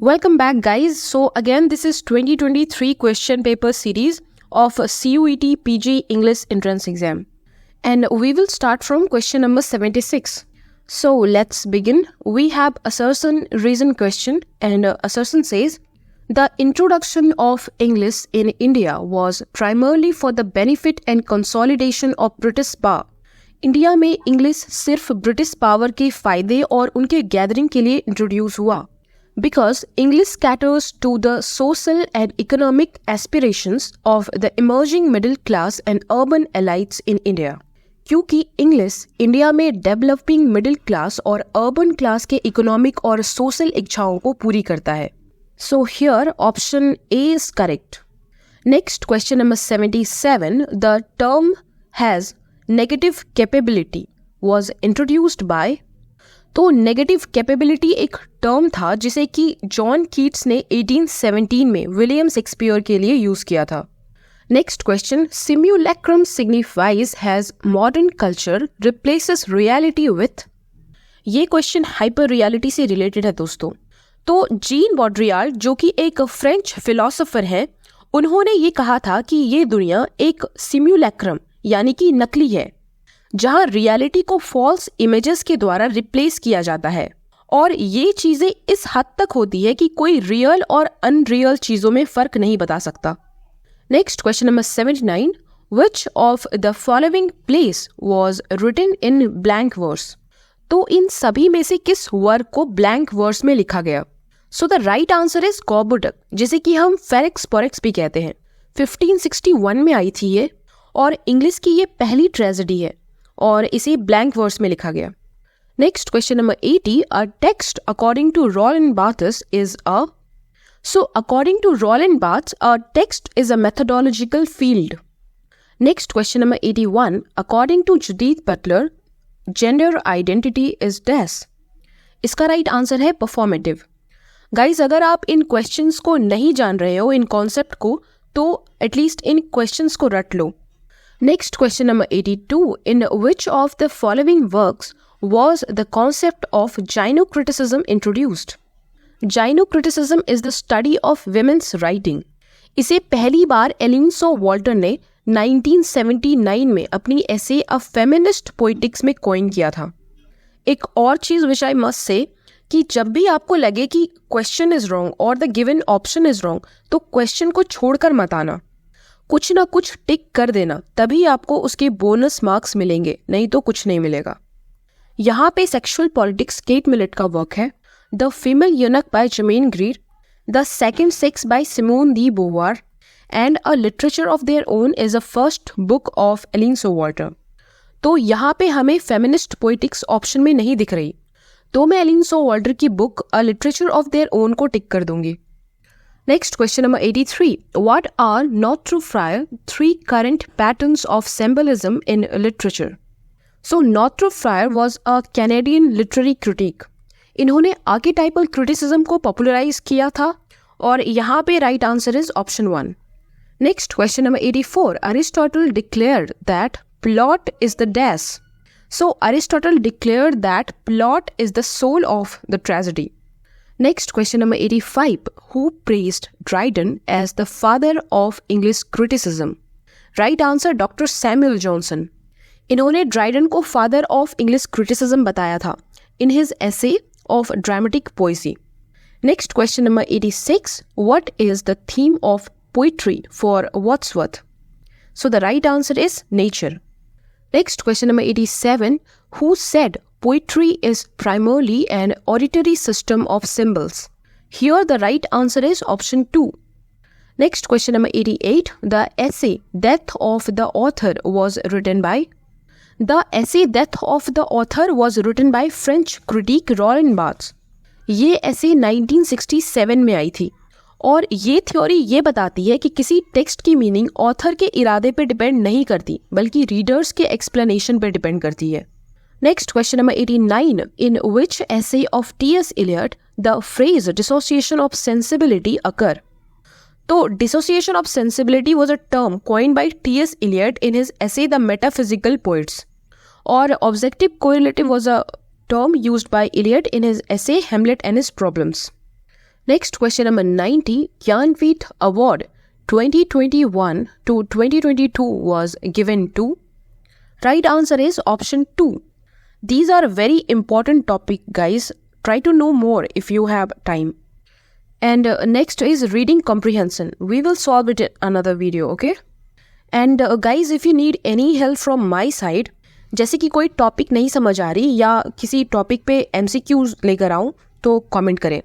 Welcome back, guys. So again, this is 2023 question paper series of CUET PG English entrance exam. And we will start from question number 76. So let's begin. We have assertion reason question, and assertion says, the introduction of English in India was primarily for the benefit and consolidation of British power. India में English सिर्फ British power के फायदे और उनके gathering के लिए introduce हुआ because English caters to the social and economic aspirations of the emerging middle class and urban elites in India. क्योंकि इंग्लिश इंडिया में डेवलपिंग मिडिल क्लास और अर्बन क्लास के इकोनॉमिक और सोशल इच्छाओं को पूरी करता है. So here option A is correct. Next, question number 77. The term has negative capability was introduced by. तो नेगेटिव कैपेबिलिटी एक टर्म था जिसे कि जॉन कीट्स ने 1817 में विलियम शेक्सपियर के लिए यूज किया था. Next question, simulacrum signifies has modern culture replaces reality with. ये क्वेश्चन हाइपर रियलिटी से रिलेटेड है दोस्तों. तो जीन बॉड्रियाल जो कि एक फ्रेंच फिलोसोफर है, उन्होंने ये कहा था कि ये दुनिया एक सिम्युलैक्रम यानी कि नकली है जहां रियलिटी को फॉल्स इमेजेस के द्वारा रिप्लेस किया जाता है, और ये चीजें इस हद तक होती है कि कोई रियल और अनरियल चीजों में फर्क नहीं बता सकता. Next question number 79. Which of the following place was written in blank verse. तो इन सभी में से किस वर्क को ब्लैंक वर्स में लिखा गया. So the right answer is Gorboduc, जिसे कि हम फेरिक्स पोरेक्स भी कहते हैं. 1561 में आई थी ये, और इंग्लिश की ये पहली ट्रेजेडी है और इसे ब्लैंक वर्स में लिखा गया. Next question number 80. A text according to Roland Barthes is a. So according to Roland Barthes, a text is a methodological field. Next question number 81. According to Judith Butler, gender identity is dash. इसका right answer है performative. Guys, अगर आप इन questions को नहीं जान रहे हो, इन concept को, तो एटलीस्ट इन क्वेश्चंस को रट लो. Next, question number 82. In which of the following works was the concept of gynocriticism introduced? Gynocriticism is the study of women's writing. इसे पहली बार एलिनसो वॉल्टर ने 1979 में अपनी essay A Feminist Poetics में coin किया था. एक और चीज़ which I must say कि जब भी आपको लगे कि question is wrong और the given option is wrong, तो question को छोड़कर मत आना, कुछ ना कुछ टिक कर देना, तभी आपको उसके बोनस मार्क्स मिलेंगे, नहीं तो कुछ नहीं मिलेगा. यहाँ पे सेक्सुअल पॉलिटिक्स केट मिलेट का वर्क है. The female eunuch by Germaine Greer, the second sex by Simone de Beauvoir, and a literature of their own is a first book of Elaine Showalter. तो यहाँ पे हमें feminist poetics option में नहीं दिख रही, तो मैं एलिनसो वॉल्टर की book a literature of their own को टिक कर दूंगी. Next, question number 83. What are not true friar 3 current patterns of symbolism in literature? So, not true friar was a Canadian literary critic. इन्होंने archetypal criticism को popularize किया था, और यहाँ पे right answer is option 1. Next, question number 84. Aristotle declared that plot is the dash. So, Aristotle declared that plot is the soul of the tragedy. Next, question number 85. Who praised Dryden as the father of English criticism? Right answer, Dr. Samuel Johnson. इन्होंने Dryden को father of English criticism बताया था in his essay of dramatic poesy. Next, question number 86. What is the theme of poetry for Wordsworth? So the right answer is nature. Next, question number 87. Who said poetry is primarily an auditory system of symbols? Here the right answer is option 2. Next, question number 88. The essay Death of the Author was written by. The essay Death of the Author was written by French critic Roland Barthes. ये essay 1967 में आई थी, और ये theory ये बताती है कि किसी टेक्स्ट की मीनिंग ऑथर के इरादे पे डिपेंड नहीं करती, बल्कि रीडर्स के एक्सप्लेनेशन पे डिपेंड करती है. Next, question number 89. In which essay of T.S. Eliot the phrase dissociation of sensibility occur? So, dissociation of sensibility was a term coined by T.S. Eliot in his essay The Metaphysical Poets. Or objective correlative was a term used by Eliot in his essay Hamlet and His Problems. Next, question number 90. Jnanpith Award 2021 to 2022 was given to. Right answer is option 2. These are very important topic, guys. Try to know more if you have time. And next is reading comprehension. We will solve it in another video, okay? And guys, if you need any help from my side, जैसे कि कोई topic नहीं समझ आ रही या किसी topic पे MCQs लेकर आऊँ, तो कमेंट करें.